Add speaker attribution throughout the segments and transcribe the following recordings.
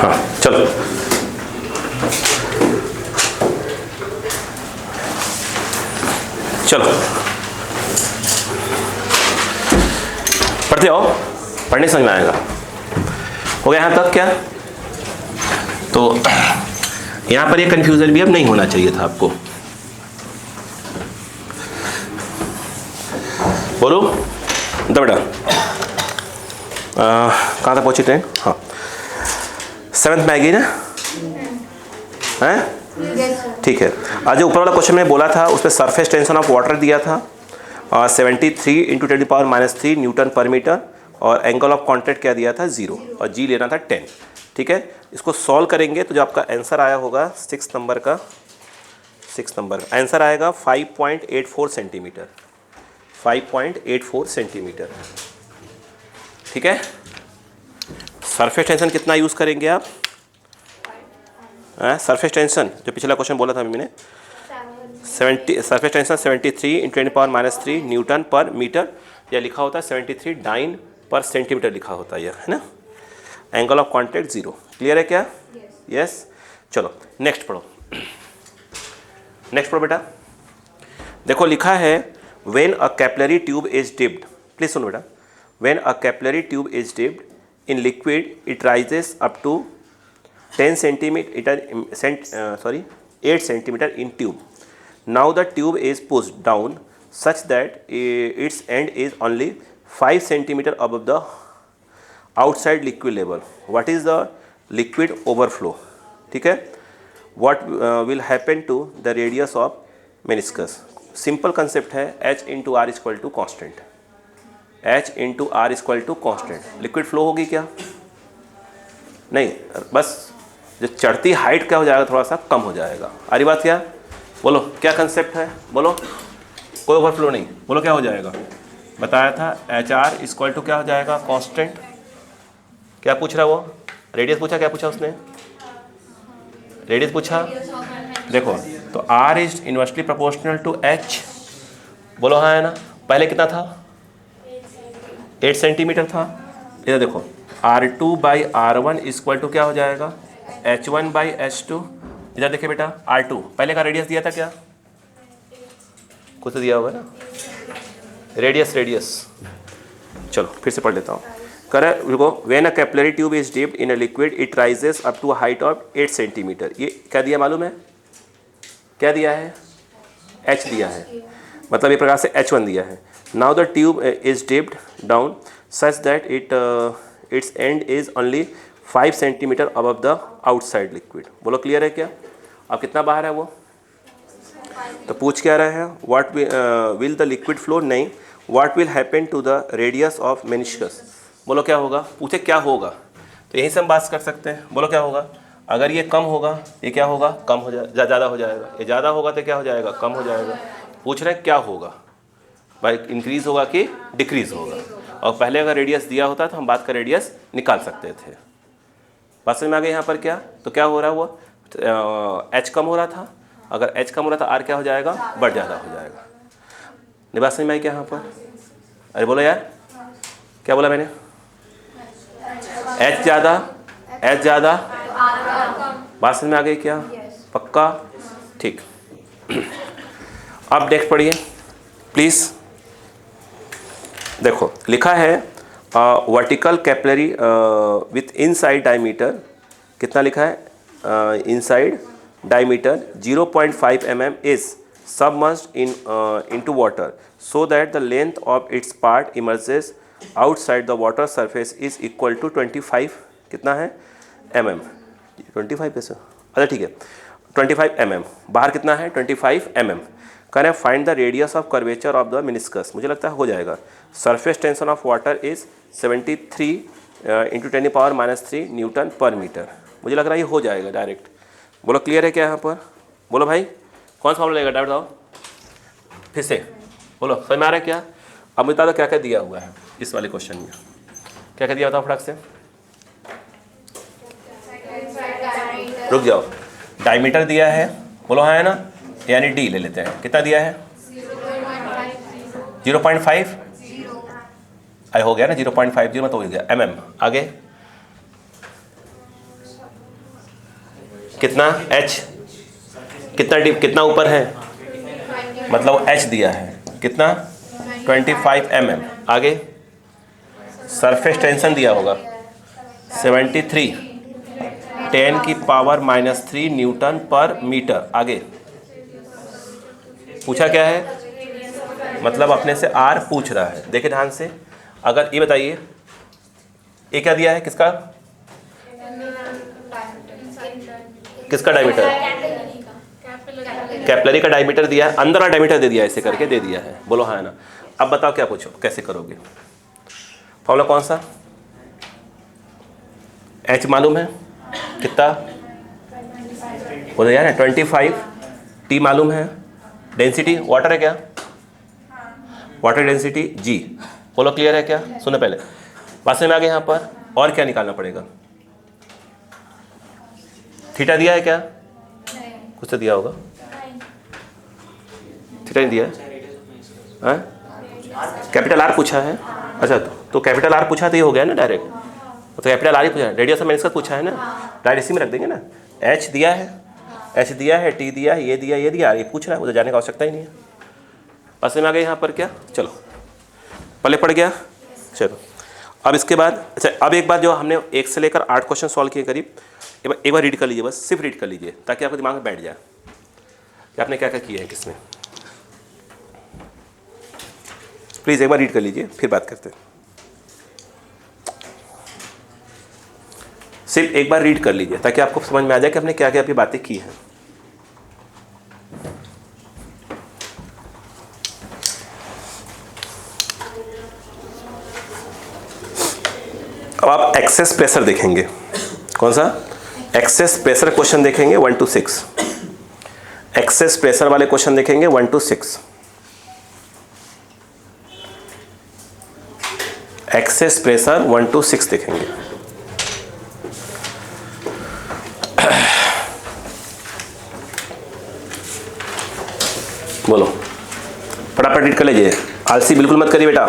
Speaker 1: हाँ चलो, चलो पढ़ते हो, पढ़ने समझ में आएगा। हो गया यहाँ तक क्या? तो यहाँ पर ये कन्फ्यूजन भी अब नहीं होना चाहिए था आपको। बोलो तो बेटा, कहाँ तक पहुँची ट्रेन? हाँ 7th में आएगी ना? हैं? ठीक है। आज जो ऊपर वाला क्वेश्चन में बोला था उसमें सरफेस टेंशन ऑफ वाटर दिया था 73 इंटू 10⁻³ न्यूटन पर मीटर, और एंगल ऑफ कॉन्टैक्ट क्या दिया था? 0, और जी लेना था 10। ठीक है, इसको सॉल्व करेंगे तो जो आपका आंसर आया होगा 6 नंबर का आंसर आएगा 5.84 सेंटीमीटर, 5.84 सेंटीमीटर। ठीक है, सरफेस टेंशन कितना यूज़ करेंगे आप? सरफेस टेंशन जो पिछला क्वेश्चन बोला था मैंने, 70 सरफेस टेंशन 73 इंटू 10⁻³ न्यूटन पर मीटर, या लिखा होता है 73 डाइन पर सेंटीमीटर लिखा होता है यह, है ना। Angle of contact 0। क्लियर है क्या? यस। चलो नेक्स्ट पढ़ो, नेक्स्ट पढ़ो बेटा। देखो लिखा है when a capillary tube is dipped, please सुनो बेटा, when a capillary tube is dipped in liquid it rises up to 10 centimetre 8 centimetre in tube. Now the tube is pushed down such that its end is only 5 centimeter above the outside liquid level. What is the liquid overflow? ठीक है, what will happen to the radius of meniscus? Simple concept है h into R equal to constant, h into R equal to constant. Liquid flow होगी क्या? नहीं, बस जो चढ़ती height क्या हो जाएगा, थोड़ा सा कम हो जाएगा। अरे बात क्या? बोलो क्या कंसेप्ट है? बोलो, कोई ओवरफ्लो नहीं। बोलो क्या हो जाएगा? बताया था एच आर इक्वल टू क्या हो जाएगा? कांस्टेंट। क्या पूछ रहा वो? रेडियस पूछा? क्या पूछा उसने? रेडियस पूछा। देखो तो R is inversely proportional to H. बोलो हाँ है ना। पहले कितना था? 8 सेंटीमीटर था। इधर देखो R2/R1 इक्वल टू क्या हो जाएगा? H1/H2। इधर देखिए बेटा R2 पहले का रेडियस दिया था क्या? कुछ तो दिया होगा ना, रेडियस। चलो फिर से पढ़ लेता हूँ। करे देखो, when a capillary tube is dipped in a liquid it rises up to a height of 8 centimetre. ये क्या दिया मालूम है? क्या दिया है? H दिया है, मतलब ये प्रकार से H1 दिया है। Now the tube is dipped down such that it's and is only 5 centimetre above the outside liquid. बोलो क्लियर है क्या? अब कितना बाहर है वो? तो पूछ क्या रहे हैं? What will the liquid flow? नहीं, what will happen to the radius of meniscus. बोलो क्या होगा? पूछे क्या होगा, तो यहीं से हम बात कर सकते हैं। बोलो क्या होगा? अगर ये कम होगा, ये क्या होगा? कम हो जाए, ज़्यादा हो जाएगा। ये ज़्यादा होगा तो क्या हो जाएगा? कम हो जाएगा। पूछ रहे हैं क्या होगा भाई, इंक्रीज़ होगा कि डिक्रीज़ होगा। और पहले अगर रेडियस दिया होता तो हम बात का रेडियस निकाल सकते थे। बात समझ में आ गई यहाँ पर क्या? तो क्या हो रहा है वो? एच कम हो रहा था। अगर एच कम हो रहा था, आर क्या हो जाएगा? बढ़ ज़्यादा हो जाएगा। नहीं बात समझ में आई क्या यहाँ पर? अरे बोलो यार, क्या बोला मैंने? एच ज़्यादा बात समझ में आ गई क्या? पक्का? ठीक। अब नेक्स्ट पढ़िए प्लीज़। देखो लिखा है vertical capillary with inside diameter. कितना लिखा है? Inside diameter 0.5 mm is submerged into water so that the length of its part emerges outside the water surface is equal to 25। कितना है? mm। 25 पैसे? अच्छा ठीक है, 25 mm। बाहर कितना है? 25 mm। Can I find the radius of curvature of the meniscus. मुझे लगता है हो जाएगा। Surface tension of water is 73 into 10⁻³ Newton पर मीटर। मुझे लग रहा है ये हो जाएगा डायरेक्ट। बोलो क्लियर है क्या यहाँ पर? बोलो भाई कौन सा फॉर्मूला लगेगा? डाउट बताओ फिर से। बोलो समझ में आ रहा है क्या? अब बता दो क्या क्या दिया हुआ है इस वाले क्वेश्चन में। क्या क्या दिया बताओ फटाक से। रुक जाओ, डायमीटर दिया है। बोलो हाँ है ना, यानी डी ले लेते हैं। कितना दिया है? 0.5। आई हो गया ना, 0.50 में तो हो गया। mm। आगे कितना H, कितना डीप, कितना ऊपर है, मतलब H दिया है कितना 25 mm। आगे सरफेस टेंशन दिया होगा 73, 10⁻³ न्यूटन पर मीटर। आगे पूछा क्या है, मतलब अपने से R पूछ रहा है। देखिए ध्यान से, अगर ये बताइए ये क्या दिया है, किसका किसका डायमीटर, कैपिलरी का डायमीटर दिया है, अंदर का डायमीटर दे दिया है, ऐसे करके दे दिया है। बोलो हाँ है ना। अब बताओ क्या पूछो, कैसे करोगे। फॉर्मूला कौन सा, H मालूम है कितना, बोलो यार 25, T मालूम है, डेंसिटी वाटर है क्या, वाटर डेंसिटी G। बोलो क्लियर है क्या, सुनो पहले बात समझ में आ गई। यहाँ पर और क्या निकालना पड़ेगा, थीटा दिया है क्या, कुछ तो दिया होगा, थीटा नहीं दिया है, कैपिटल R पूछा है। अच्छा तो कैपिटल R पूछा तो ये हो गया ना डायरेक्ट, तो कैपिटल R ही पूछा है। रेडियस मैंने इसका पूछा है ना, डायरेक्ट इसी में रख देंगे ना। H दिया है, H दिया है, T दिया है, ये दिया, ये दिया, ये पूछ रहा है, उधर जाने का आवश्यकता ही नहीं है। बस में आ गए यहाँ पर क्या, चलो पहले पड़ गया। चलो अब इसके बाद, अच्छा अब एक बार जो हमने 1 से लेकर 8 क्वेश्चन सॉल्व किए करीब, एक बार रीड कर लीजिए, बस सिर्फ रीड कर लीजिए ताकि आपके दिमाग में बैठ जाए कि आपने क्या क्या किया है किसमें। प्लीज़ एक बार रीड कर लीजिए फिर बात करते हैं। सिर्फ एक बार रीड कर लीजिए ताकि आपको समझ में आ जाए कि हमने क्या क्या अभी बातें की हैं। अब आप एक्सेस प्रेशर देखेंगे, कौन सा एक्सेस प्रेशर क्वेश्चन देखेंगे 1 to 6, एक्सेस प्रेशर वाले क्वेश्चन देखेंगे 1 to 6। एक्सेस प्रेशर 1 to 6 देखेंगे। बोलो फटाफट रीड कर लीजिए, आलसी बिल्कुल मत करिए बेटा।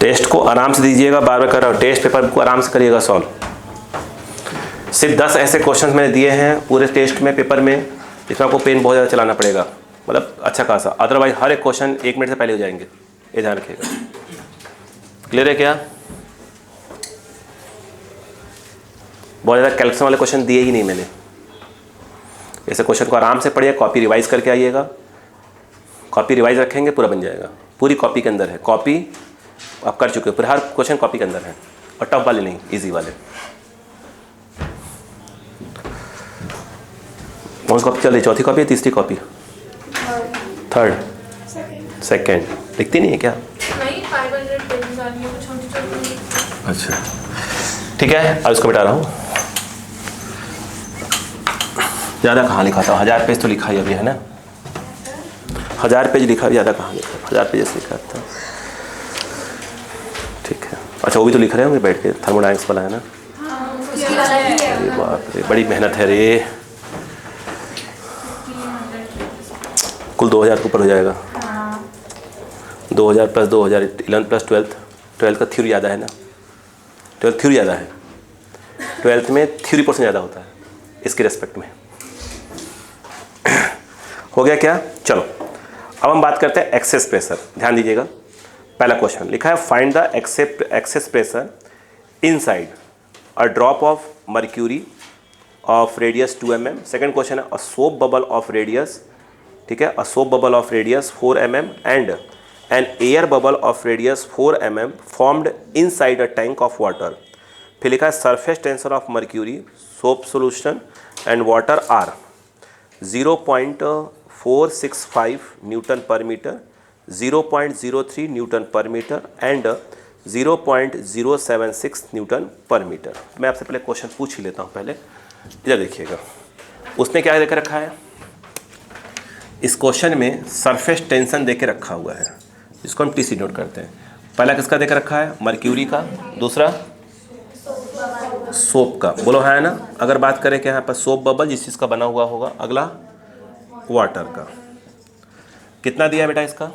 Speaker 1: टेस्ट को आराम से दीजिएगा, बार बार कर रहा हूँ, टेस्ट पेपर को आराम से करिएगा सॉल्व। सिर्फ 10 ऐसे क्वेश्चंस मैंने दिए हैं पूरे टेस्ट में, पेपर में, जिसमें आपको पेन बहुत ज़्यादा चलाना पड़ेगा, मतलब अच्छा खासा, अदरवाइज हर एक क्वेश्चन 1 मिनट से पहले हो जाएंगे, ये ध्यान रखिएगा। क्लियर है क्या, बहुत ज़्यादा कैल्कुलेशन वाले क्वेश्चन दिए ही नहीं मैंने। ऐसे क्वेश्चन को आराम से पढ़िए, कॉपी रिवाइज करके आइएगा, कॉपी रिवाइज रखेंगे पूरा बन जाएगा। पूरी कॉपी के अंदर है, कॉपी आप कर चुके हो, फिर हर क्वेश्चन कॉपी के अंदर है, और टफ वाले नहीं, इजी वाले। कौन सी कॉपी चल रही, चौथी कॉपी है तीसरी कॉपी, थर्ड, सेकेंड, लिखती नहीं है क्या,
Speaker 2: नहीं 500 पेजेस आ रही है, छोटी।
Speaker 1: अच्छा ठीक है, अब इसको मिटा रहा हूँ। ज़्यादा कहाँ लिखा था, 1000 पेज तो लिखा ही अभी है ना, 1000 पेज लिखा, ज़्यादा कहाँ लिखा, 1000 पेजेस लिखा था। ठीक है, अच्छा वो भी तो लिख रहे होंगे बैठ के, थर्मोडायनेमिक्स वाला है ना। अरे बाप रे, बड़ी मेहनत है रे, कुल 2000 के ऊपर हो जाएगा। 2000 प्लस 2000, 11 प्लस 12 का थ्योरी ज़्यादा है ना, 12 थ्योरी ज़्यादा है, 12th में थ्योरी % ज़्यादा होता है इसके रेस्पेक्ट में। हो गया क्या, चलो अब हम बात करते हैं एक्सेस प्रेशर। ध्यान दीजिएगा, पहला क्वेश्चन लिखा है, find the excess pressure inside a drop of mercury of radius 2 mm। Second question है, a soap bubble of radius, ठीक है, a soap bubble of radius 4 mm and an air bubble of radius 4 mm formed inside a tank of water. फिर लिखा है, surface tension of mercury, soap solution and water are 0.465 newton पर metre, 0.03 newton पर metre and 0.076 Newton पर metre. मैं आपसे पहले question पूछ ही लेता हूँ, पहले इधर देखिएगा, उसने क्या देकर रखा है, इस क्वेश्चन में सरफेस टेंशन देके रखा हुआ है, जिसको हम TC नोट करते हैं। पहला किसका देकर रखा है, मर्क्यूरी का, दूसरा सोप का, बोलो है ना। अगर बात करें कि यहाँ पर सोप बबल जिस चीज़ का बना हुआ होगा, अगला वाटर का, कितना दिया बेटा इसका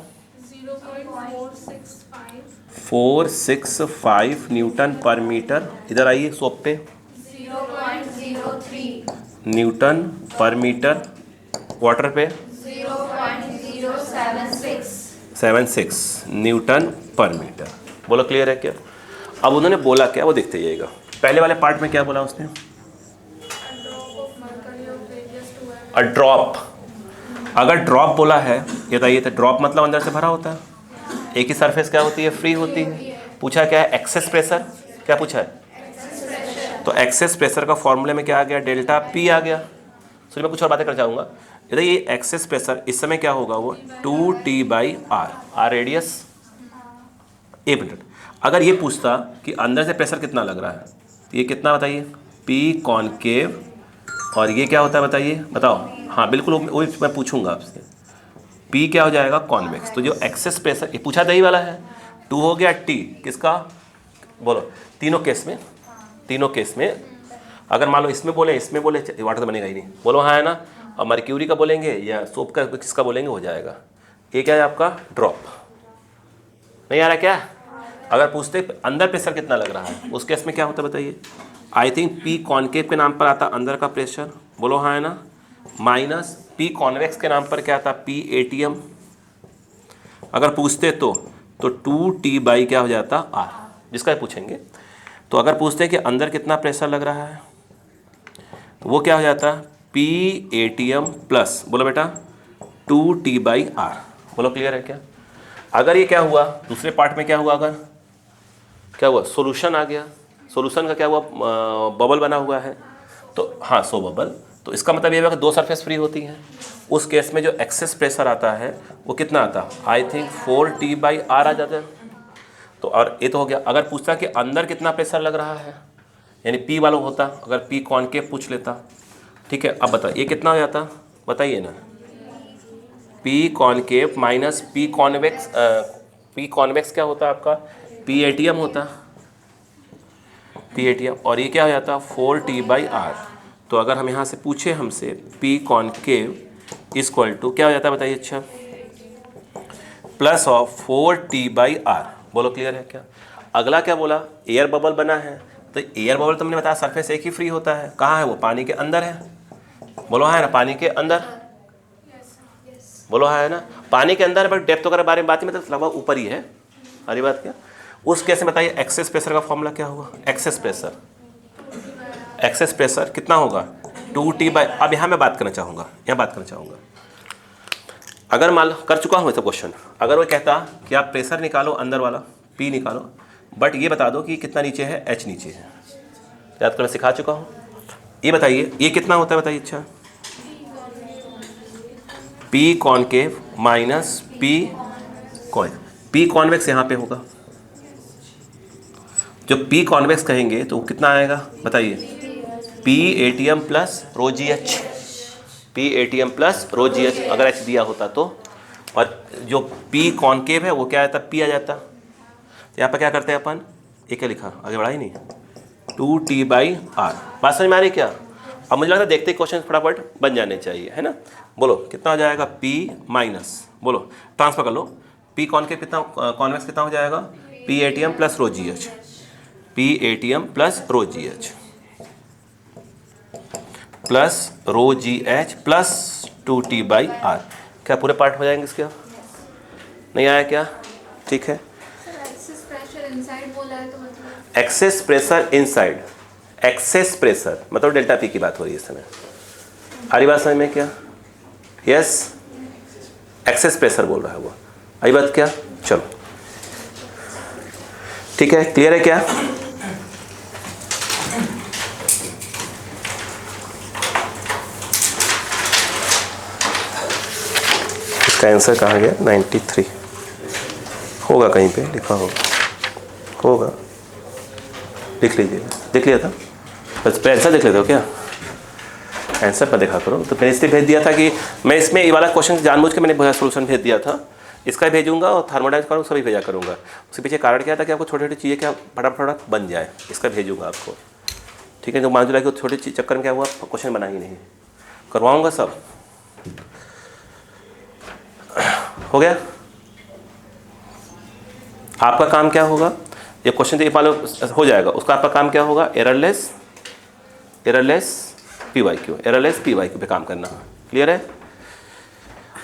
Speaker 1: 465 न्यूटन पर मीटर। इधर आइए शॉप पे,
Speaker 2: 0.03
Speaker 1: न्यूटन पर मीटर। वाटर पे
Speaker 2: 0.076
Speaker 1: 76 न्यूटन पर मीटर। बोलो क्लियर है क्या? अब उन्होंने बोला क्या वो देखते जाइएगा। पहले वाले पार्ट में क्या बोला उसने? A drop. अगर ड्रॉप बोला है ये बताइए, तो ड्रॉप मतलब अंदर से भरा होता है, एक ही सरफेस क्या होती है, फ्री होती है। पूछा क्या है? Excess pressure. क्या पूछा है? तो एक्सेस प्रेशर का फॉर्मूले में क्या आ गया? डेल्टा पी आ गया। सो मैं कुछ और बातें कर जाऊंगा। यदि ये एक्सेस प्रेशर इस समय क्या होगा, वो 2T/R। Are radius. एक मिनट, अगर ये पूछता कि अंदर से प्रेशर कितना लग रहा है, तो ये कितना बताइए? P concave. और ये क्या होता है बताइए, बताओ। हाँ बिल्कुल, वही मैं पूछूंगा आपसे। पी क्या हो जाएगा? कॉन्वेक्स। तो जो एक्सेस प्रेशर ये पूछा दही वाला है, 2 हो गया टी किसका? बोलो। तीनों केस में, तीनों केस में अगर मान लो इसमें बोले वाटर तो बनेगा ही नहीं। बोलो हाँ है ना। और मर्क्यूरी का बोलेंगे या सोप का किसका बोलेंगे, हो जाएगा। ये क्या है आपका? ड्रॉप। नहीं आ रहा क्या? अगर पूछते अंदर प्रेशर कितना लग रहा है, उस केस में क्या होता है बताइए? आई थिंक पी कॉनकेव के नाम पर आता अंदर का प्रेशर। बोलो हाँ है ना। माइनस पी कॉन्वेक्स के नाम पर क्या आता? P ATM. अगर पूछते तो 2T/ क्या हो जाता? R, जिसका पूछेंगे। तो अगर पूछते हैं कि अंदर कितना प्रेशर लग रहा है, तो वो क्या हो जाता? पी एटीएम प्लस, बोलो बेटा, 2T/R। बोलो क्लियर है क्या? अगर ये क्या हुआ दूसरे पार्ट में, क्या हुआ? अगर क्या हुआ? सॉल्यूशन आ गया। सॉल्यूशन का क्या हुआ? बबल बना हुआ है। तो हाँ, सो बबल। तो इसका मतलब ये हुआ कि दो सरफेस फ्री होती हैं। उस केस में जो एक्सेस प्रेशर आता है वो कितना आता? आई थिंक 4T/R आ जाता है। तो और ये तो हो गया। अगर पूछता कि अंदर कितना प्रेशर लग रहा है, यानी पी वाला होता, अगर पी कॉनकेव पूछ लेता, ठीक है। अब बताओ ये कितना हो जाता, बताइए ना। P concave minus P convex. P convex क्या होता आपका? पी एटीएम होता, पी एटीएम। और ये क्या हो जाता? 4T/R। तो अगर हम यहाँ से पूछे हमसे पी कॉनकेव इक्वल टू क्या हो जाता है बताइए? अच्छा, प्लस ऑफ 4T/R। बोलो क्लियर है क्या? अगला क्या बोला? एयर बबल बना है। तो एयर बबल तुमने बताया सरफेस एक ही फ्री होता है। कहाँ है वो? पानी के अंदर है। बोलो हाँ है ना, पानी के अंदर। बोलो हाँ है ना, पानी के अंदर। बट डेप्थ वगैरह बारे में बात ही, मतलब लगभग ऊपर ही है। अरे बात क्या? उस केस में बताइए एक्सेस प्रेशर का फॉर्मूला क्या होगा? एक्सेस प्रेशर कितना होगा? 2T/। अब यहाँ मैं बात करना चाहूँगा, अगर मान लो कर चुका हूँ ऐसा क्वेश्चन, अगर वो कहता कि आप प्रेशर निकालो अंदर वाला, P निकालो, बट ये बता दो कि कितना नीचे है, H नीचे है। याद करना सिखा चुका हूँ। ये बताइए ये कितना होता है बताइए? अच्छा, P concave minus P convex यहाँ पे होगा। जो P कॉन्वेक्स कहेंगे तो कितना आएगा बताइए? P एटीएम प्लस रो जी एच। P एटीएम प्लस रो जी एच, अगर H दिया होता तो। और जो P कॉनकेव है वो क्या आता? P आ जाता। तो यहाँ पर क्या करते हैं अपन? एक क्या लिखा, आगे बढ़ा ही नहीं, 2T/R। बात समझ में आ रही क्या? अब मुझे लगता है देखते ही क्वेश्चन फटाफट बन जाने चाहिए, है ना। बोलो कितना हो जाएगा? P माइनस, बोलो ट्रांसफर कर लो। P कॉनकेव कितना, कॉन्वेक्स कितना हो जाएगा? P एटीएम प्लस रो जी एच। P एटीएम प्लस रो जी एच प्लस 2T/R। क्या पूरे पार्ट हो जाएंगे इसके? नहीं आया क्या? ठीक है।
Speaker 2: एक्सेस प्रेशर इनसाइड बोला है तो मतलब
Speaker 1: access pressure inside, excess pressure मतलब डेल्टा पी की बात हो रही है इस समय। हरी बात समझ में क्या? यस, एक्सेस प्रेशर बोल रहा है वो। आई बात क्या? चलो ठीक है, क्लियर है क्या? इसका आंसर कहाँ गया? 93 होगा, कहीं पे लिखा होगा। लिख लीजिए, देख लिया था बस। पे आंसर देख लेते हो क्या? आंसर पर देखा करो। तो मैंने इसलिए भेज दिया था कि मैं इसमें ये वाला क्वेश्चन जानबूझ के मैंने सोल्यूशन भेज दिया था। इसका भेजूंगा और थर्मोडाइनमिक्स करूँगा, सभी भेजा करूँगा। उसके पीछे कारण क्या था कि आपको छोटी छोटी चीज़ें क्या फटाफट बन जाए, इसका भेजूँगा आपको। ठीक है, जो मान लो कि छोटे चक्कर में क्या हुआ, क्वेश्चन बना ही नहीं, करवाऊँगा सब। हो गया? आपका काम क्या होगा, ये क्वेश्चन तो ये मान लो हो जाएगा, उसका आपका काम क्या होगा, एररलेस PYQ पे काम करना। क्लियर है?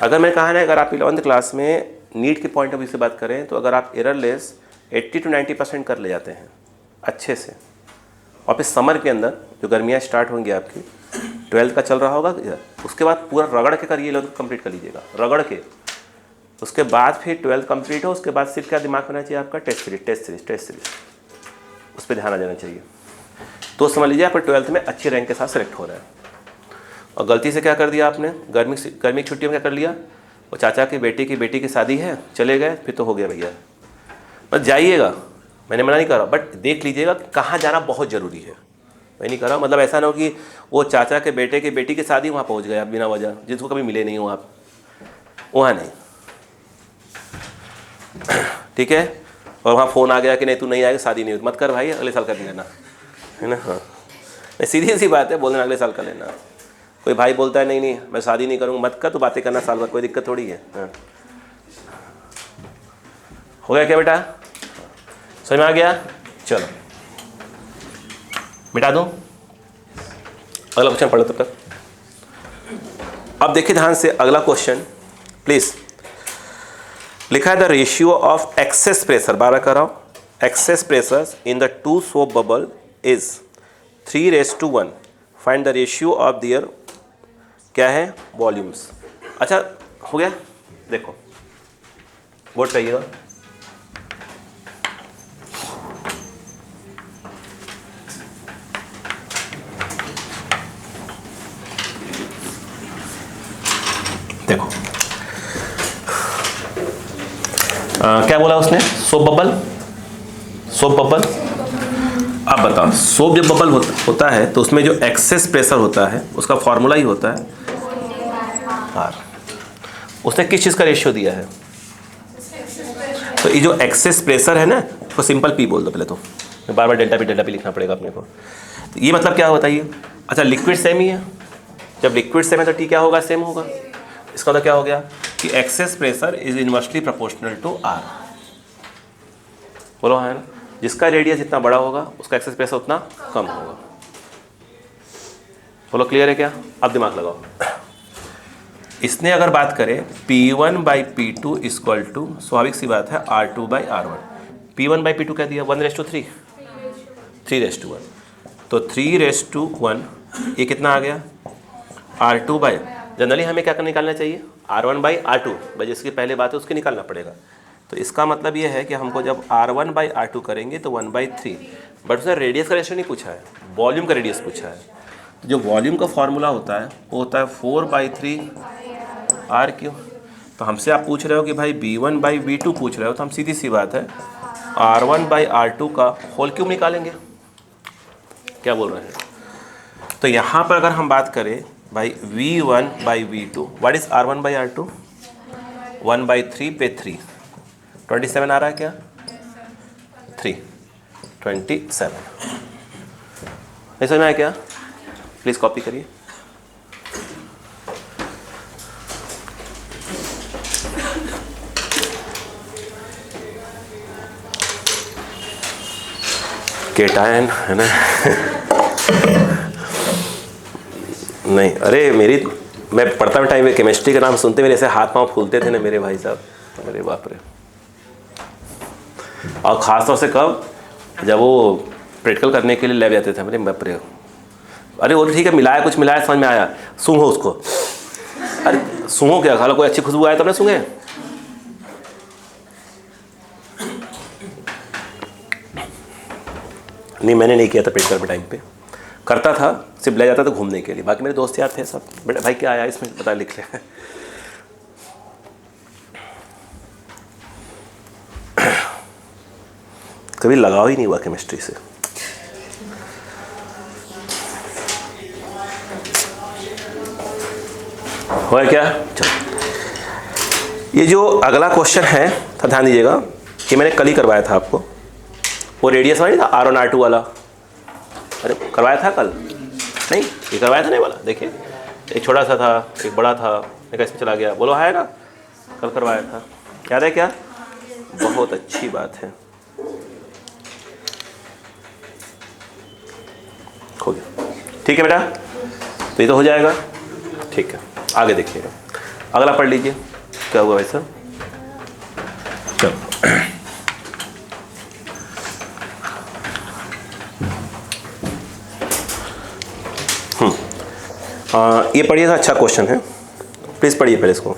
Speaker 1: अगर मैं कहा ना, अगर आप 11th क्लास में नीट के पॉइंट ऑफ व्यू से बात करें तो अगर आप एररलेस 80 to 90% कर ले जाते हैं अच्छे से, और फिर समर के अंदर जो गर्मियाँ स्टार्ट होंगी आपकी, 12th का चल रहा होगा, उसके बाद पूरा रगड़ के करिए, लोग कंप्लीट कर लीजिएगा रगड़ के। उसके बाद फिर 12th कंप्लीट हो, उसके बाद सिर्फ क्या दिमाग में होना चाहिए आपका, टेस्ट सीरीज, उस पर ध्यान आ जाना चाहिए। तो समझ लीजिए आप 12th में अच्छी रैंक के साथ सेलेक्ट हो रहा है। और गलती से क्या कर दिया आपने, गर्मी की छुट्टियों में क्या कर लिया, वो चाचा की बेटी की शादी है, चले गए, फिर तो हो गया भैया। बस जाइएगा, मैंने मना नहीं कर रहा, बट देख लीजिएगा कहाँ जाना बहुत ज़रूरी है। मैं नहीं कर रहा, मतलब ऐसा ना हो कि वो चाचा के बेटी की शादी वहाँ पहुँच गए आप बिना वजह, जिसको कभी मिले नहीं हो आप, वहाँ नहीं। ठीक है? और वहाँ फ़ोन आ गया कि नहीं तू नहीं आएगा, शादी नहीं होती, मत कर भाई, अगले साल कर लेना, है ना। हाँ, सीधी सी बात है, बोलना अगले साल कर लेना। कोई भाई बोलता है नहीं मैं शादी नहीं करूँगा, मत कर, तो बातें करना साल भर, कोई दिक्कत थोड़ी है। हाँ, हो गया क्या बेटा, समझ में आ गया? चलो मिटा दूँ, अगला क्वेश्चन पढ़ो तब तक। अब देखिए ध्यान से अगला क्वेश्चन प्लीज़। लिखा है the ratio of excess pressure, 12 कर रहा हूँ, excess pressure in the 2 soap bubble is 3:1। Find the ratio of their क्या है, वॉल्यूम्स। अच्छा हो गया, देखो बोर्ड चाहिएगा। देखो क्या बोला उसने, सोप बबल। अब बताओ, सोप जब बबल होता है तो उसमें जो एक्सेस प्रेशर होता है उसका फॉर्मूला ही होता है आर। उसने किस चीज़ का रेशियो दिया है, तो ये जो एक्सेस प्रेशर है ना, उसको सिंपल पी बोल दो पहले, तो बार बार डेल्टा पी लिखना पड़ेगा अपने को। तो ये मतलब क्या होता है ये, अच्छा लिक्विड सेम ही है, जब लिक्विड सेम है तो टी क्या होगा, सेम होगा। इसका मतलब क्या हो गया कि excess pressure is inversely proportional to R. बोलो है ना, जिसका रेडियस जितना बड़ा होगा उसका एक्सेस प्रेशर उतना कम होगा। बोलो क्लियर है क्या? अब दिमाग लगाओ। इसने अगर बात करें P1/P2 इक्वल टू, स्वाभाविक सी बात है R2/R1। P1/P2 क्या दिया, 1:3, 3:1। तो 3:1 ये कितना आ गया, R2 जनरली हमें क्या निकालना चाहिए, R1/R2, भाई जिसकी पहले बात है उसके निकालना पड़ेगा। तो इसका मतलब ये है कि हमको जब R1/R2 करेंगे तो 1/3, बट उसने रेडियस का रेशियो नहीं पूछा है, वॉल्यूम का रेडियस पूछा है। जो वॉल्यूम का फॉर्मूला होता है वो होता है 4/3 R3। तो हमसे आप पूछ रहे हो कि भाई V1/V2 पूछ रहे हो, तो हम सीधी सी बात है R1/R2 का होल क्यूब निकालेंगे। क्या बोल रहे हैं? तो यहाँ पर अगर हम बात करें भाई V1/V2, व्हाट इज R1/R2, 1/3 पे 3, 27 आ रहा है क्या, 3/27। नहीं समझ में आया क्या? प्लीज़ कॉपी करिए। केटायन है ना नहीं, अरे मैं पढ़ता टाइम में केमिस्ट्री का नाम सुनते मेरे ऐसे हाथ पांव फूलते थे ना मेरे भाई साहब, अरे बाप रे। और ख़ास तौर से कब, जब वो प्रैक्टिकल करने के लिए लैब जाते थे, मेरे बाप रे। अरे वो ठीक है, मिलाया कुछ मिलाया, समझ में आया, सूंघो उसको। अरे सूंघो क्या, खाला कोई अच्छी खुशबू आया तो अपने सूंघे। नहीं मैंने नहीं किया था प्रैक्टिकल के टाइम पे, करता था सिर्फ ले जाता था घूमने के लिए, बाकी मेरे दोस्त यार थे सब, बेटा भाई क्या आया इसमें बता, लिख ले। कभी लगाव ही नहीं हुआ केमिस्ट्री से। हो क्या? चलो ये जो अगला क्वेश्चन है तो ध्यान दीजिएगा कि मैंने कल ही करवाया था आपको, वो रेडियस वाला नहीं था R1/R2 वाला, अरे करवाया था कल, नहीं ये करवाया था नहीं वाला, देखिए एक छोटा सा था एक बड़ा था, एक इसमें चला गया, बोलो है ना, कल करवाया था, याद है क्या? बहुत अच्छी बात है, हो गया। ठीक है बेटा, तो ये तो हो जाएगा। ठीक है, आगे देखिएगा, अगला पढ़ लीजिए क्या हुआ वैसा। चलो ये पढ़िएगा, अच्छा क्वेश्चन है, प्लीज़ पढ़िए पहले इसको,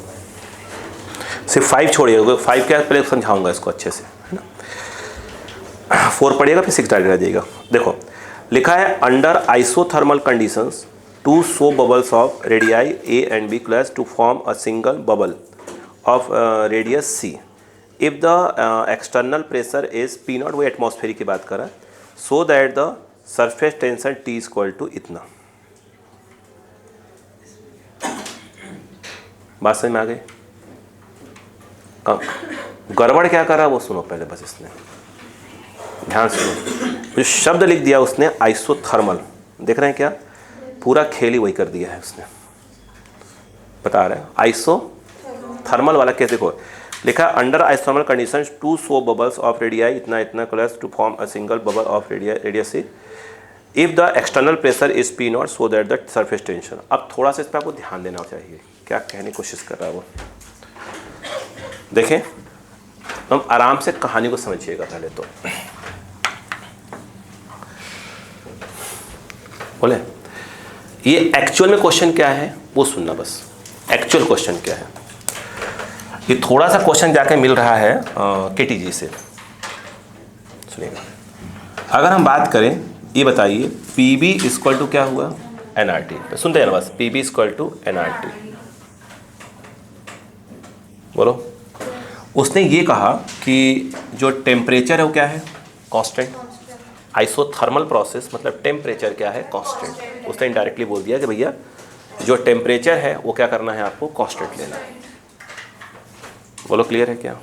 Speaker 1: सिर्फ 5 छोड़िएगा, 5 क्या पहले समझाऊंगा इसको अच्छे से, है ना। 4 पढ़िएगा फिर 6 डायरेक्ट आ जाइएगा। देखो लिखा है under isothermal conditions two soap bubbles of radii A and B class to form a single bubble of radius C if the external pressure is P naught, वो एटमॉस्फेयर की बात कर रहा है, so that the surface tension T is equal to इतना। बात समझ में आ गई? गड़बड़ क्या कर रहा है वो सुनो पहले, बस इसने ध्यान सुनो। जो शब्द लिख दिया उसने आइसोथर्मल, देख रहे हैं क्या, पूरा खेल ही वही कर दिया है उसने, बता रहे हैं आइसोथर्मल वाला कैसे। देखो लिखा under isothermal conditions two soap bubbles of radii इतना इतना class to form a single bubble of radius C if the external pressure is P naught so that the surface tension. अब थोड़ा सा इस पर आपको ध्यान देना चाहिए, क्या कहने की कोशिश कर रहा है वो। देखें, हम आराम से कहानी को समझिएगा पहले तो। बोले ये एक्चुअल में क्वेश्चन क्या है वो सुनना, बस एक्चुअल क्वेश्चन क्या है। ये थोड़ा सा क्वेश्चन जाके मिल रहा है केटी जी से, सुनिएगा। अगर हम बात करें, ये बताइए पी बी इक्वल टू क्या हुआ, एन आर टी, सुनते हैं ना बस, P V equal to N R T. बोलो, उसने ये कहा कि जो टेम्परेचर है वो क्या है, कांस्टेंट। आइसोथर्मल प्रोसेस मतलब टेम्परेचर क्या है, कांस्टेंट। उसने इनडायरेक्टली बोल दिया कि भैया जो टेम्परेचर है वो क्या करना है, आपको कांस्टेंट लेना है। बोलो क्लियर है क्या?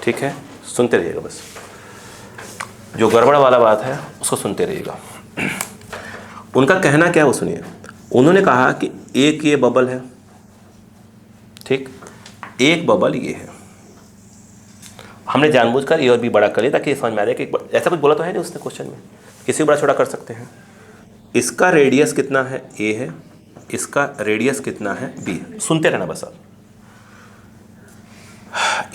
Speaker 1: ठीक है, सुनते रहिएगा बस, जो गड़बड़ वाला बात है उसको सुनते रहिएगा। उनका कहना क्या है वो सुनिए। उन्होंने कहा कि एक ये बबल है, ठीक, एक बबल ये है। हमने जानबूझकर ये और भी बड़ा कर लिया ताकि समझ में आ जाए कि ऐसा कुछ बोला तो है नहीं उसने क्वेश्चन में, किसी बड़ा छोटा कर सकते हैं। इसका रेडियस कितना है, ए है, इसका रेडियस कितना है, बी है। सुनते रहना बस आप।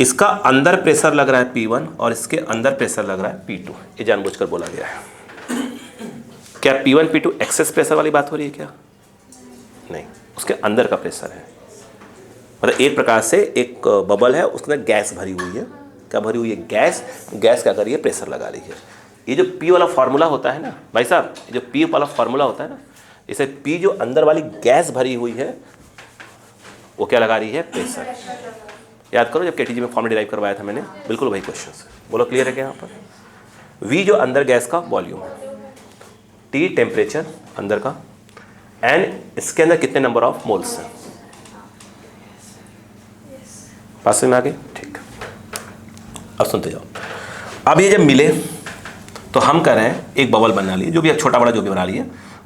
Speaker 1: इसका अंदर प्रेशर लग रहा है P1 और इसके अंदर प्रेशर लग रहा है P2, ये जानबूझकर बोला गया है। क्या P1 P2 एक्सेस प्रेशर वाली बात हो रही है क्या? नहीं, उसके अंदर का प्रेशर है। मतलब एक प्रकार से एक बबल है, उसके अंदर गैस भरी हुई है। क्या भरी हुई है? गैस। गैस क्या कर रही है, प्रेशर लगा रही है। ये जो P वाला फार्मूला होता है ना भाई साहब, जो P वाला फार्मूला होता है ना, इसे P जो अंदर वाली गैस भरी हुई है वो क्या लगा रही है, प्रेशर। याद करो जब केटीजी में फॉर्मूला डिराइव करवाया था मैंने, बिल्कुल वही क्वेश्चन है। बोलो क्लियर है क्या? यहाँ पर V जो अंदर गैस का वॉल्यूम है, T टेम्परेचर अंदर का, एंड इसके अंदर कितने नंबर ऑफ मोल्स हैं। पास में आ गए? ठीक। अब सुनते जाओ। अब ये जब मिले तो हम कह रहे हैं एक बबल बना लिए, जो भी छोटा बड़ा जो भी बना लिए,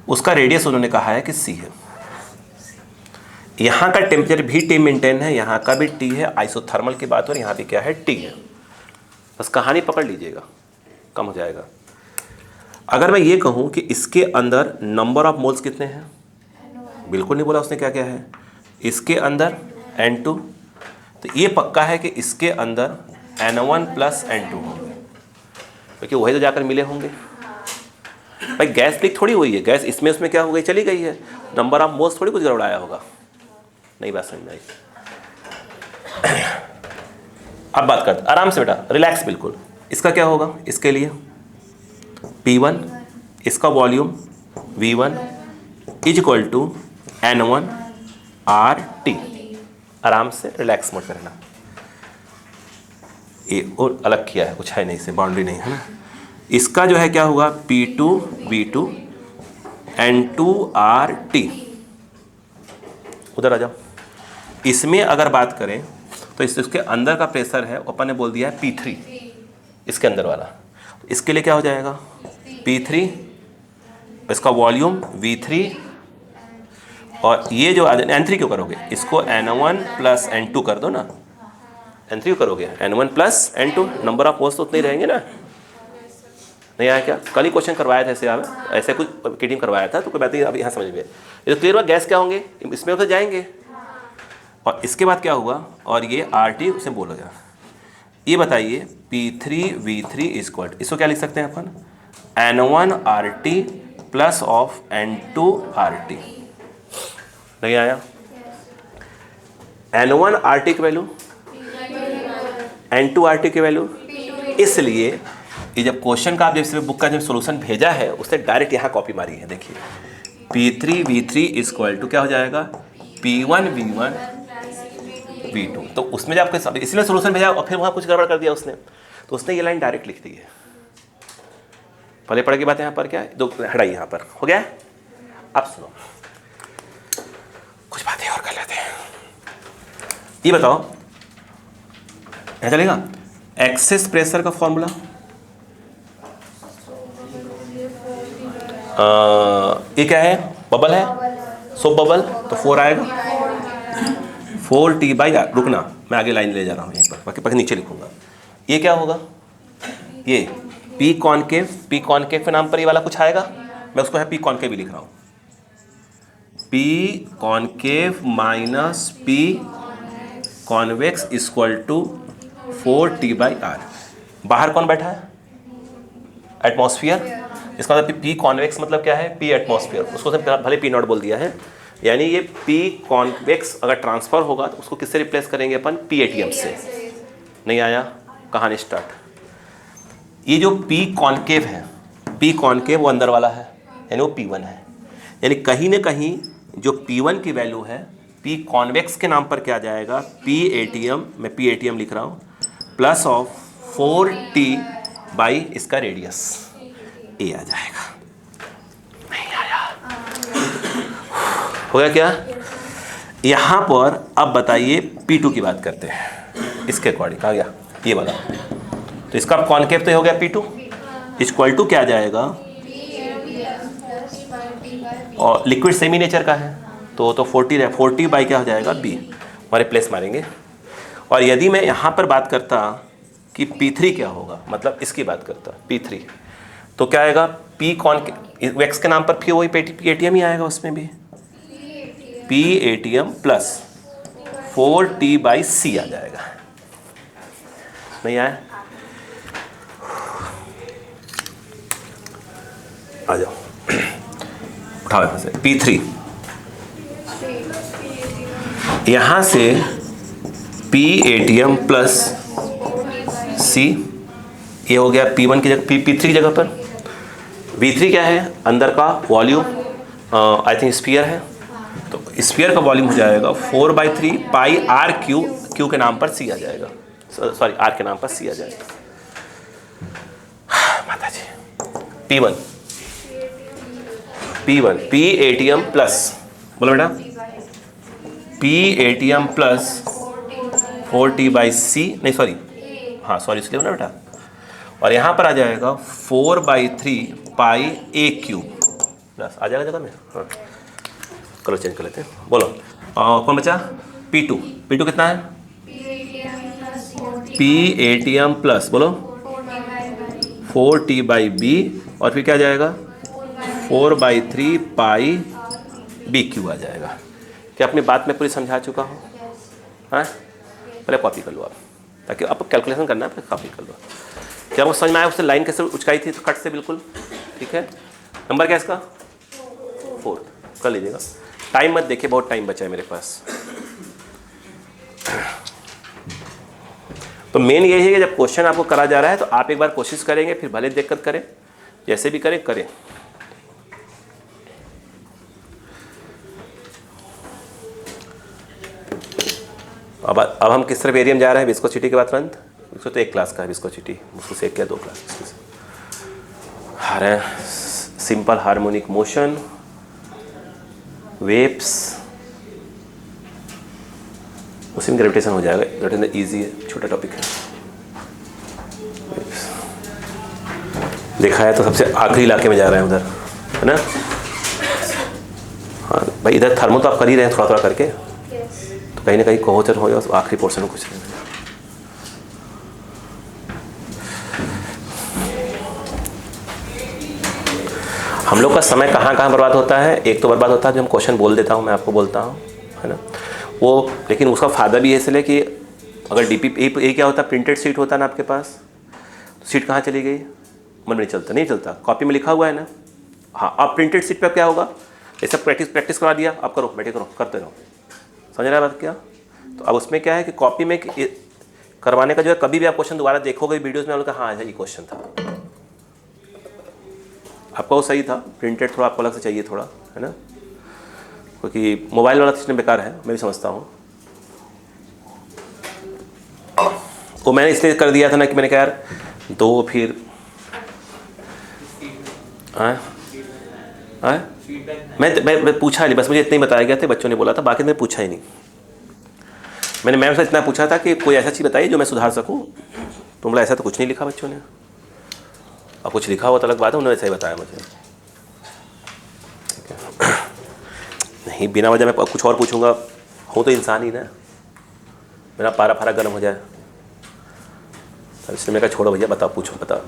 Speaker 1: उसका रेडियस उन्होंने कहा है कि C है। यहाँ का टेम्परेचर भी T मेंटेन है, यहाँ का भी T है, आइसोथर्मल की बात हो रही, यहाँ भी क्या है, T है। बस कहानी पकड़ लीजिएगा, कम हो जाएगा। अगर मैं ये कहूँ कि इसके अंदर नंबर ऑफ मोल्स कितने हैं, बिल्कुल नहीं बोला उसने क्या क्या है। इसके अंदर N2, तो ये पक्का है कि इसके अंदर N1 प्लस N2 होंगे, क्योंकि वही तो जाकर मिले होंगे। भाई गैस लीक थोड़ी हुई है, गैस इसमें उसमें क्या हो गई, चली गई है। नंबर ऑफ मोल्स थोड़ी कुछ गड़बड़ाया होगा। नहीं बात समझ में आई? अब बात करते आराम से बेटा, रिलैक्स बिल्कुल। इसका क्या होगा, इसके लिए P1, इसका volume V1 is equal to N1 RT। आराम से रिलैक्स मोड करना। ये और अलग किया है, कुछ है नहीं, से बाउंड्री नहीं है ना। इसका जो है क्या होगा, P2 V2 N2 RT। उधर आ जाओ। इसमें अगर बात करें तो इसके अंदर का प्रेशर है, अपन ने बोल दिया है P3, इसके अंदर वाला। इसके लिए क्या हो जाएगा, P3, इसका वॉल्यूम V3, और ये जो N3 क्यों करोगे, इसको N1 प्लस N2 कर दो ना, N3 करोगे, N1 plus N2, number of moles तो उतने ही रहेंगे ना। नहीं आया क्या? कल ही क्वेश्चन करवाया था ऐसे, आप ऐसे कुछ टीम करवाया था, तो कोई बात नहीं, अब यहाँ समझ में। ये तो क्लियर हुआ, गैस क्या होंगे, इसमें तो जाएंगे। और इसके बाद क्या हुआ, और ये RT उसे बोलेगा। ये बताइए P3V3 इक्वल, इसको क्या लिख सकते हैं अपन, N1 RT plus of N2 RT। नहीं आया? N1 RT की वैल्यू, N2 RT की वैल्यू। इसलिए ये जब क्वेश्चन का आप जैसे बुक का जब सॉल्यूशन भेजा है उससे डायरेक्ट यहाँ कॉपी मारी है। देखिए P3V3 इक्वल टू क्या हो जाएगा, P1V1 V2। तो उसमें जब आपको इसलिए सॉल्यूशन भेजा और फिर वहाँ कुछ गड़बड़ कर दिया उसने, तो उसने ये लाइन डायरेक्ट लिख दी है। पहले पढ़े की बात यहाँ पर क्या है, दो हटाई यहाँ पर हो गया। अब सुनो कुछ बातें और कर लेते हैं। ये बताओ क्या चलेगा, एक्सेस प्रेशर का फॉर्मूला, ये क्या है, बबल है, सो बबल तो 4 आएगा, 4T/R। रुकना, मैं आगे लाइन ले जा रहा हूँ एक बार, बाकी नीचे लिखूंगा। ये क्या होगा, ये P कॉनकेव, P कॉनकेव के नाम पर ये वाला कुछ आएगा, मैं उसको है P कॉनकेव भी लिख रहा हूँ। P concave minus P convex equal to 4T/R। बाहर कौन बैठा है, एटमॉस्फेयर। इसका मतलब P कॉन्वेक्स मतलब क्या है, P एटमॉस्फेयर, उसको भले P नॉट बोल दिया है। यानी ये P कॉन्वेक्स अगर ट्रांसफर होगा तो उसको किससे रिप्लेस करेंगे अपन, PATM से। नहीं आया, कहानी स्टार्ट। ये जो P कॉन्केव है, P कॉन्केव वो अंदर वाला है, यानी वो P1 है। यानी कहीं ना कहीं जो P1 की वैल्यू है P कॉन्वेक्स के नाम पर क्या जाएगा, PATM, मैं PATM लिख रहा हूँ, प्लस ऑफ 4T बाई इसका रेडियस A आ जाएगा। नहीं आया, हो गया क्या? यहाँ पर अब बताइए P2 की बात करते हैं, इसके अकॉर्डिंग आ गया ये वाला। तो इसका कॉन्केव तो हो गया P2 इक्वल टू क्या जाएगा, और लिक्विड सेमी नेचर का है तो 40 बाई क्या हो जाएगा, B, हमारे प्लेस मारेंगे। और यदि मैं यहाँ पर बात करता कि P3 क्या होगा, मतलब इसकी बात करता P3, तो क्या आएगा, P कॉन्वेक्स के नाम पर फिर वही PATM ही आएगा, उसमें भी PATM प्लस 4T/C आ जाएगा। नहीं आया, आ जाओ उठाओ यहाँ से P3, यहाँ से PATM प्लस C, ये हो गया P1 की जगह, P3 की जगह पर। V3 क्या है, अंदर का वॉल्यूम, आई थिंक स्फीयर है, तो स्फीयर का वॉल्यूम हो जाएगा 4/3 पाई RQ, Q के नाम पर C आ जाएगा, सॉरी R के नाम पर C आ जाएगा। माता जी P1 PATM प्लस, बोलो बेटा, PATM प्लस 4T/C, नहीं सॉरी, हाँ सॉरी इसलिए ना बेटा, और यहाँ पर आ जाएगा 4/3 पाई AQ प्लस, आ जाएगा जगह में, हाँ कलर चेंज कर लेते हैं। बोलो कौन बचा, P2 कितना है, PATM प्लस, बोलो 4T/B, और फिर क्या आ जाएगा 4/3 पाई BQ आ जाएगा। क्या अपनी बात में पूरी समझा चुका हूँ? हाँ, पहले कॉपी कर लो आप, ताकि आप कैलकुलेशन करना है, फिर कॉपी कर लो। क्या वो समझ में आया, उससे लाइन कैसे उचकाई थी तो कट से, बिल्कुल ठीक है। नंबर क्या है इसका, 4 कर लीजिएगा। टाइम मत देखिए, बहुत टाइम बचा है मेरे पास। तो मेन यही है कि जब क्वेश्चन आपको करा जा रहा है तो आप एक बार कोशिश करेंगे, फिर भले देख कर करें, जैसे भी करें। अब हम किस तरफ एरिया में जा रहे हैं, विस्कोसिटी के बाद तुरंत, उसको तो एक क्लास का है विस्कोसिटी, उसको से एक या 2 क्लास है। सिंपल हार्मोनिक मोशन, वेव्स, उसी में ग्रेविटेशन हो जाएगा, ग्रेविटेशन ईजी है, छोटा टॉपिक है। देखा है तो सबसे आखिरी इलाके में जा रहे हैं उधर, है ना। हाँ भाई, इधर थर्मो तो आप कर ही रहे हैं थोड़ा थोड़ा करके, तो कहीं ना कहीं कोहोचर हो जाए आखिरी पोर्शन में कुछ नहीं। हम लोग का समय कहाँ कहाँ बर्बाद होता है। एक तो बर्बाद होता है जो हम क्वेश्चन बोल देता हूँ, मैं आपको बोलता हूँ, है ना, वो, लेकिन उसका फ़ायदा भी है इसलिए कि अगर डीपी ये क्या होता है, प्रिंटेड सीट होता है ना आपके पास, सीट कहाँ चली गई, मन में नहीं चलता, नहीं चलता, कॉपी में लिखा हुआ है ना। हाँ, अब प्रिंटेड सीट पर क्या होगा, ये सब प्रैक्टिस करा दिया, आप करो, बैठे करो, करते रहो, समझ रहे हैं बात क्या। तो अब उसमें क्या है कि कॉपी में करवाने का जो है, कभी भी आप क्वेश्चन दोबारा देखोगे वीडियोज़ में, आपको हाँ ये क्वेश्चन था, आपका वो सही था, प्रिंटेड थोड़ा आपको अलग से चाहिए थोड़ा, है ना, क्योंकि मोबाइल वाला सिस्टम बेकार है, मैं भी समझता हूँ। वो मैंने इसलिए कर दिया था ना कि मैंने कहा यार दो फिर मैं पूछा नहीं, बस मुझे इतना ही बताया गया था, बच्चों ने बोला था, बाकी मैंने पूछा ही नहीं। मैंने मैम से इतना पूछा था कि कोई ऐसा चीज़ बताइए जो मैं सुधार सकूं, तो बोला ऐसा तो कुछ नहीं लिखा बच्चों ने, और कुछ लिखा हुआ तो अलग बात है, उन्होंने ऐसा ही बताया मुझे। ठीक है, नहीं बिना वजह मैं कुछ और पूछूंगा, हूँ तो इंसान ही ना, मेरा पारा फारा गर्म हो जाए, इसलिए मैं कहा छोड़ो भैया, बताओ, पूछो, बताओ।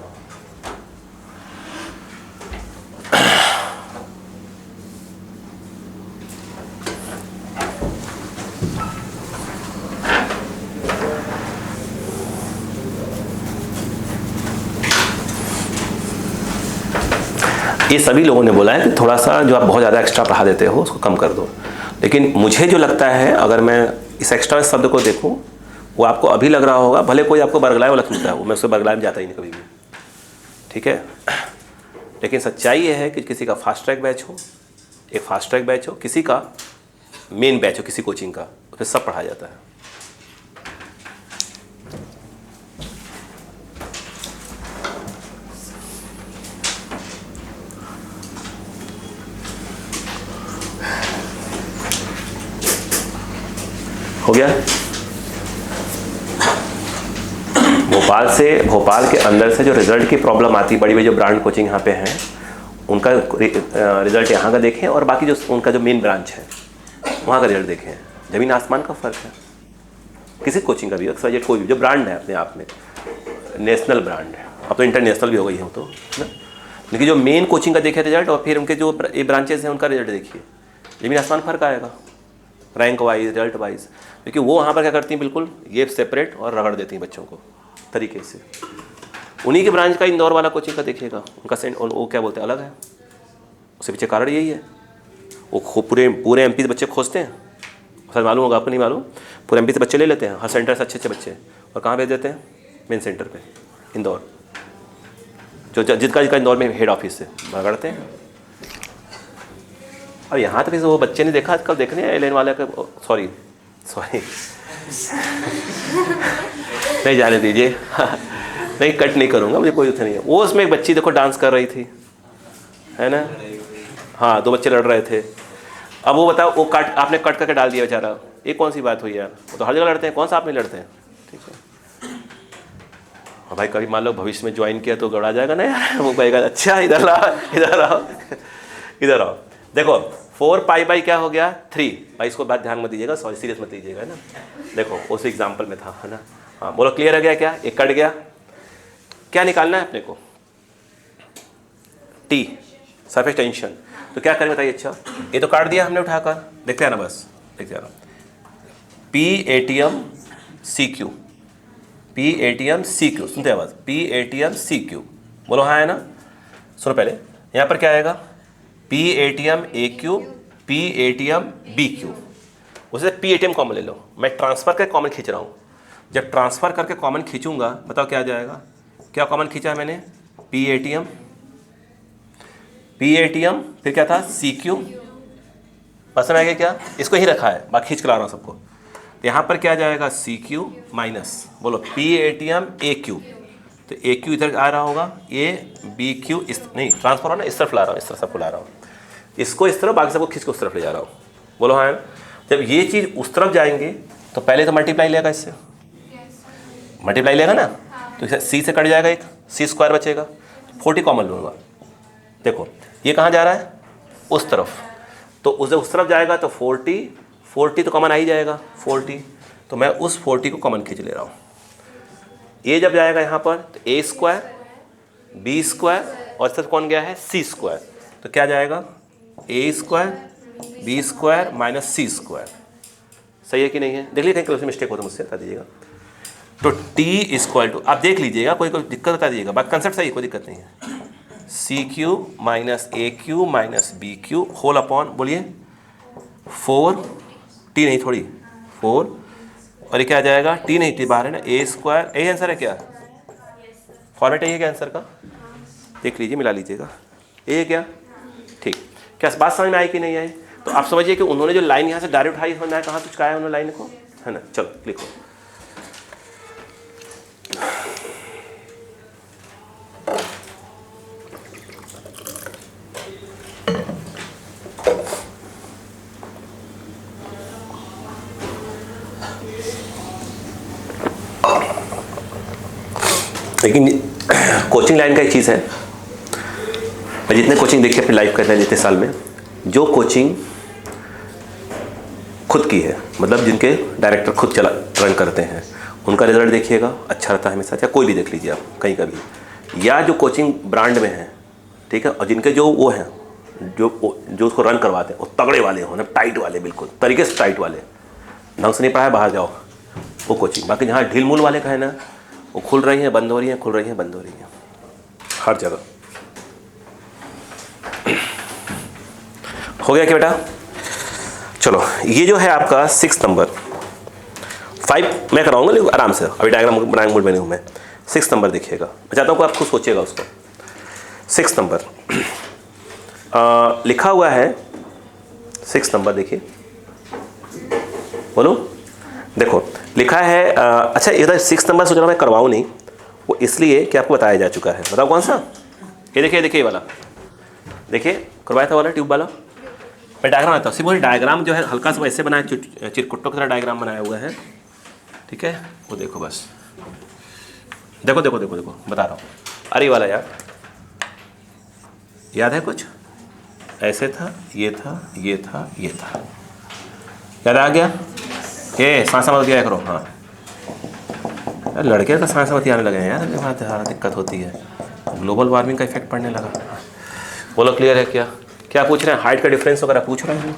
Speaker 1: ये सभी लोगों ने बोला है कि थोड़ा सा जो आप बहुत ज़्यादा एक्स्ट्रा पढ़ा देते हो उसको कम कर दो, लेकिन मुझे जो लगता है, अगर मैं इस एक्स्ट्रा शब्द को देखूं, वो आपको अभी लग रहा होगा, भले कोई आपको बरगलाए वाला सुनता है, वो मैं उससे बरगलाए में जाता ही नहीं कभी भी, ठीक है, लेकिन सच्चाई ये है कि किसी का फास्ट ट्रैक बैच हो, एक फास्ट ट्रैक बैच हो, किसी का मेन बैच हो किसी कोचिंग का, उसमें सब पढ़ाया जाता है। हो गया। भोपाल के अंदर से जो रिज़ल्ट की प्रॉब्लम आती, बड़ी बड़ी जो ब्रांड कोचिंग यहाँ पे हैं, उनका रिज़ल्ट यहाँ का देखें, और बाकी जो उनका जो मेन ब्रांच है वहाँ का रिज़ल्ट देखें, ज़मीन आसमान का फ़र्क है। किसी कोचिंग का भी, अक्सर कोई भी जो ब्रांड है अपने आप में, नेशनल ब्रांड है, अब तो इंटरनेशनल भी हो गई है तो, है ना, लेकिन जो मेन कोचिंग का देखे रिजल्ट, और फिर उनके जो ब्रांचेज हैं उनका रिजल्ट देखिए, ज़मीन आसमान फ़र्क आएगा, रैंक वाइज, रिजल्ट वाइज, क्योंकि वो वहाँ पर क्या करती हैं, बिल्कुल ये सेपरेट और रगड़ देती हैं बच्चों को तरीके से। उन्हीं के ब्रांच का इंदौर वाला कोचिंग का देखिएगा, उनका वो क्या बोलते हैं, अलग है। उसके पीछे कारण यही है, वो पूरे एमपी से बच्चे खोजते हैं, सर मालूम होगा आपको, नहीं मालूम, पूरे एमपी से बच्चे ले लेते हैं, हर सेंटर से अच्छे बच्चे, और कहाँ भेज देते हैं, मेन सेंटर पे इंदौर, जो जिसका इंदौर में हेड ऑफिस से रगड़ते हैं। और यहाँ तक वो बच्चे ने देखा आजकल, देखने एयरलाइन वाले का, सॉरी नहीं जाने दीजिए नहीं, कट नहीं करूँगा, मुझे कोई नहीं है। वो उसमें एक बच्ची देखो डांस कर रही थी, है ना, हाँ, 2 बच्चे लड़ रहे थे। अब वो बताओ, वो आपने कट करके डाल दिया बेचारा, ये कौन सी बात हुई यार, वो तो हर जगह लड़ते हैं, कौन सा आप नहीं लड़ते हैं, ठीक है। और भाई कभी मान लो भविष्य में ज्वाइन किया तो गड़ा जाएगा ना यार, वो कहेगा अच्छा इधर आओ, इधर आओ, इधर आओ। देखो 4π क्या हो गया, 3, भाई इसको बात ध्यान मत दीजिएगा, सॉरी सीरियस मत लीजिएगा, है ना। देखो उस एग्जाम्पल में था, है ना, हाँ बोलो, क्लियर हो गया क्या, एक कट गया, क्या निकालना है अपने को, टी, सरफेस टेंशन। तो क्या करें बताइए, अच्छा ये तो काट दिया हमने उठाकर, देखते हैं ना, बस देखते हैं ना, PATM CQ, PATM CQ, सुनते हैं आवाज़, PATM CQ, बोलो हाँ है ना। सुनो पहले, यहाँ पर क्या आएगा, PATM AQ, PATM BQ, उसे PATM कॉमन ले लो, मैं ट्रांसफ़र करके कॉमन खींच रहा हूँ। जब ट्रांसफ़र करके कॉमन खींचूंगा, बताओ क्या आ जाएगा, क्या कॉमन खींचा है मैंने, PATM, फिर क्या था, CQ, पसंद आ गया क्या, इसको ही रखा है, बाकी खींच कर ला रहा हूँ सबको। तो यहाँ पर क्या जाएगा, CQ माइनस, बोलो PATM AQ, तो AQ इधर आ रहा होगा, BQ इस नहीं ट्रांसफर हो ना, इस तरफ ला रहा हूँ, इस तरफ सबको ला रहा हूँ, इसको इस तरफ, बाकी सबको खींच के उस तरफ ले जा रहा हूँ, बोलो हाँ। जब ये चीज़ उस तरफ जाएंगे तो पहले तो मल्टीप्लाई लेगा, इससे मल्टीप्लाई लेगा ना, तो C से कट जाएगा, एक C² बचेगा, 40 कॉमन लूँगा। देखो ये कहाँ जा रहा है, उस तरफ, तो उस तरफ जाएगा तो 40 तो कॉमन आ ही जाएगा, 40, तो मैं उस 40 को कॉमन खींच ले रहा हूँ। ये जब जाएगा यहाँ पर तो A² B² और इस तरफ कौन गया है, C², तो क्या जाएगा, a² b² माइनस c²। सही है कि नहीं है? देख लीजिए कहीं मिस्टेक हो तो मुझसे बता दीजिएगा। तो t आप देख लीजिएगा, कोई दिक्कत बता दीजिएगा, बात कंसेप्ट सही, कोई दिक्कत नहीं है। CQ minus AQ minus BQ whole upon, बोलिए 4 t नहीं थोड़ी 4, और ये क्या आ जाएगा, t नहीं, t बाहर है ना, a²। यही आंसर है क्या? फॉर्मेट यही है क्या आंसर का? देख लीजिए, मिला लीजिएगा। ये है क्या? ठीक। क्या बात समझ में आई कि नहीं आई? तो आप समझिए कि उन्होंने जो लाइन यहाँ से डायरेक्ट उठाई, समझ में आया कहाँ से चुकाया उन्होंने लाइन को, है ना? चलो लिखो। लेकिन कोचिंग लाइन का एक चीज़ है, मैं जितने कोचिंग देखिए अपनी लाइफ करते हैं जितने साल में, जो कोचिंग खुद की है, मतलब जिनके डायरेक्टर खुद रन करते हैं, उनका रिजल्ट देखिएगा अच्छा रहता है हमेशा। या कोई भी देख लीजिए आप कहीं का भी, या जो कोचिंग ब्रांड में है, ठीक है, और जिनके जो वो हैं जो उसको रन करवाते हैं वो तगड़े वाले हो ना, टाइट वाले, बिल्कुल तरीके से टाइट वाले, ढंग से नहीं पढ़ाया बाहर जाओ, वो कोचिंग। बाकी जहाँ ढील मूल वाले का है ना, वो खुल रही हैं बंद हो रही हैं, खुल रही हैं बंद हो रही हैं, हर जगह। हो गया क्या बेटा? चलो, ये जो है आपका 6 नंबर, 5 मैं कराऊंगा लेकिन आराम से, अभी डायग्राम बनाएंगे मूड में नहीं हूँ मैं। 6 नंबर देखिएगा, मैं चाहता हूँ कि आप खुद सोचिएगा उसको। 6 नंबर लिखा हुआ है, 6 नंबर देखिए, बोलो, देखो लिखा है। अच्छा, इधर 6 नंबर सोच रहा मैं करवाऊँ नहीं, वो इसलिए कि आपको बताया जा चुका है। बताओ कौन सा? ये देखिए, देखिए ये वाला, देखिए करवाया था वाला ट्यूब वाला। मैं डायग्राम आता हूँ, सिर्फ डायग्राम जो है हल्का सा ऐसे बनाया, चिरकुट्टों की तरह डायग्राम बनाया हुआ है, ठीक है, वो देखो बस, देखो देखो देखो देखो, बता रहा हूँ। अरे वाला यार, याद है कुछ? ऐसे था, ये था, ये था, ये था, याद आ गया? ये सांसा मत किया करो। हाँ यार, लड़के का सांसा मत आने लगे हैं यार, वहाँ दिक्कत होती है, ग्लोबल वार्मिंग का इफेक्ट पड़ने लगा। बोलो क्लियर है क्या? क्या पूछ रहे हैं? हाइट का डिफरेंस वगैरह पूछ रहे हैं?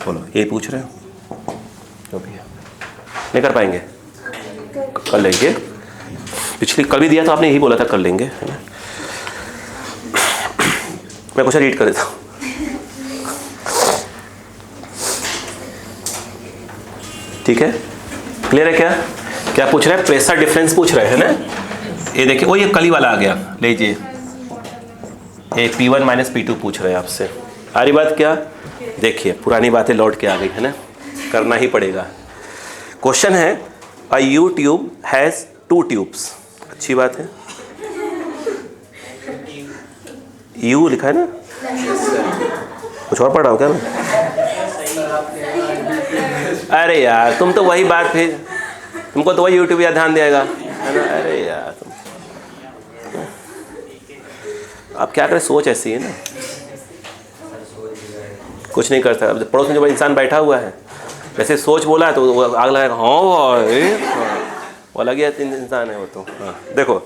Speaker 1: बोलो, ये पूछ रहे हो? जो भी है, नहीं कर पाएंगे, कर लेंगे। पिछली कल भी दिया था आपने, यही बोला था कर लेंगे, है ना? मैं कुछ रीड कर देता हूँ। ठीक है, क्लियर है क्या? क्या पूछ रहे हैं? प्रेशर डिफरेंस पूछ रहे हैं ना? ये देखिए, वो ये कली वाला आ गया, लीजिए, ये P1 माइनस P2 पूछ रहे हैं आपसे। आ रही बात क्या? देखिए, पुरानी बातें लौट के आ गई है ना, करना ही पड़ेगा। क्वेश्चन है, अ U ट्यूब हैज़ 2 ट्यूब्स। अच्छी बात है, U लिखा है ना, कुछ और पढ़ रहा हूँ क्या मैं? अरे यार, तुम तो वही बात, फिर तुमको तो वही यूट्यूब या ध्यान देगा, है ना? अरे यार तुम, अब क्या करें, सोच ऐसी है ना, कुछ नहीं कर सकता। अब पड़ोस में जो इंसान बैठा हुआ है, वैसे सोच बोला है तो वो आग लगाएगा, हाँ वो अलग ही इंसान है वो तो। हाँ देखो,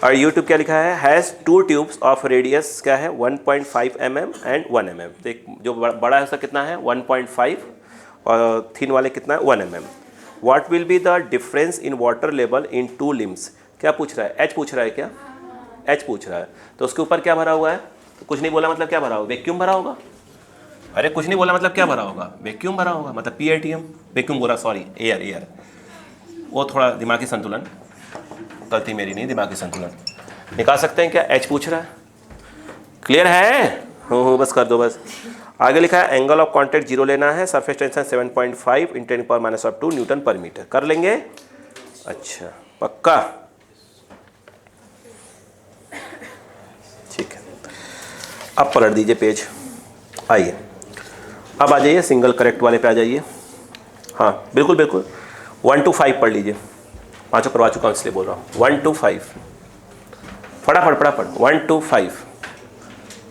Speaker 1: और यूट्यूब क्या लिखा है, हैज़ 2 ट्यूब्स ऑफ रेडियस क्या है 1.5 mm एंड 1 mm। देख, जो बड़ा है उसका कितना है 1.5, और थिन वाले कितना है 1 mm। What will be the difference in water level in 2 limbs. क्या पूछ रहा है? एच पूछ रहा है क्या? एच पूछ रहा है, तो उसके ऊपर क्या भरा हुआ है? तो कुछ नहीं बोला, मतलब क्या भरा होगा? वैक्यूम भरा होगा। अरे कुछ नहीं बोला, मतलब क्या भरा होगा? वैक्यूम भरा होगा, मतलब PATM, वैक्यूम बोला, सॉरी, एयर। वो थोड़ा दिमागी संतुलन, गलती मेरी नहीं, दिमागी संतुलन। निकाल सकते हैं क्या? एच पूछ रहा है, क्लियर है? हो बस कर दो बस। आगे लिखा है एंगल ऑफ कॉन्टैक्ट 0 लेना है, सरफेस टेंशन 7.5 × 10⁻² न्यूटन पर मीटर। कर लेंगे? अच्छा पक्का, ठीक है। अब पलट दीजिए पेज, आइए अब आ जाइए सिंगल करेक्ट वाले पे आ जाइए। हाँ बिल्कुल बिल्कुल, 1 to 5 पढ़ लीजिए, 5 करवा चुका हूँ इसलिए बोल रहा हूँ। 1 to 5 फटाफट 1 to 5,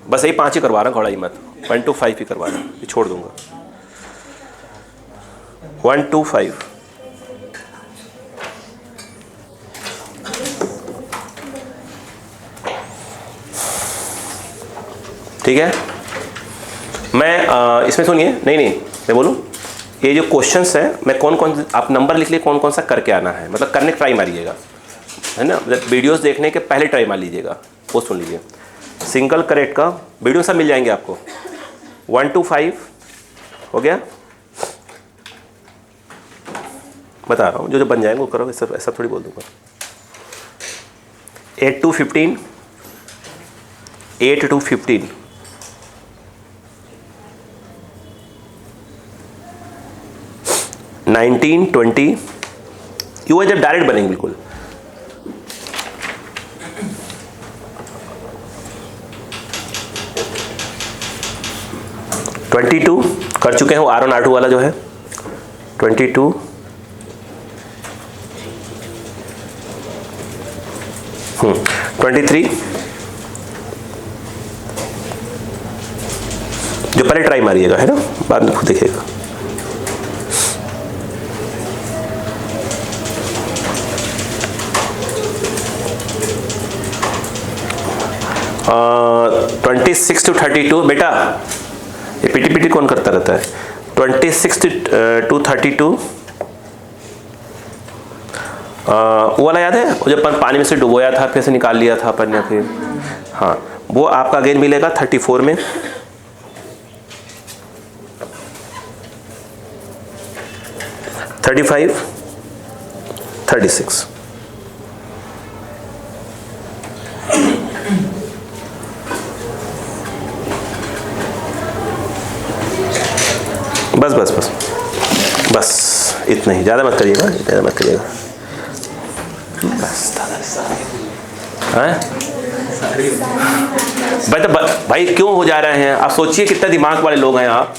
Speaker 1: बस यही 5 ही करवा रहा हूँ, घोड़ा ही मत, 1 to 5 ही करवा रहा हूँ, ये छोड़ दूंगा। 1 to 5, ठीक है। मैं इसमें सुनिए, नहीं मैं बोलूँ, ये जो क्वेश्चंस हैं मैं कौन कौन, आप नंबर लिख लिए कौन कौन सा करके आना है, मतलब करने ट्राई मारिएगा, है ना। मतलब वीडियोस देखने के पहले ट्राई मार लीजिएगा, वो सुन लीजिए। सिंगल करेक्ट का वीडियो सब मिल जाएंगे आपको। 1 to 5 हो गया, बता रहा हूँ, जो बन जाएंगे वो करो, ऐसा थोड़ी बोल दूँगा। 8 to 15, 8 to 15, 19, 20, ये जब डायरेक्ट बनेंगे बिल्कुल। 22 कर चुके हैं, वो R1 R2 वाला जो है। 22, 23, जो पहले ट्राई मारिएगा, है ना, बाद में खुद देखिएगा। 26 to 32, बेटा ये पीटी कौन करता रहता है। 26 to 32, वो वाला याद है, वो जब अपन पानी में से डुबोया था फिर से निकाल लिया था अपन ने फिर, हाँ, वो आपका अगेन मिलेगा 34 में। 35, 36, बस इतना ही, ज़्यादा मत करिएगा, बस। भाई तो भाई क्यों हो जा रहे हैं आप, सोचिए कितना दिमाग वाले लोग हैं आप।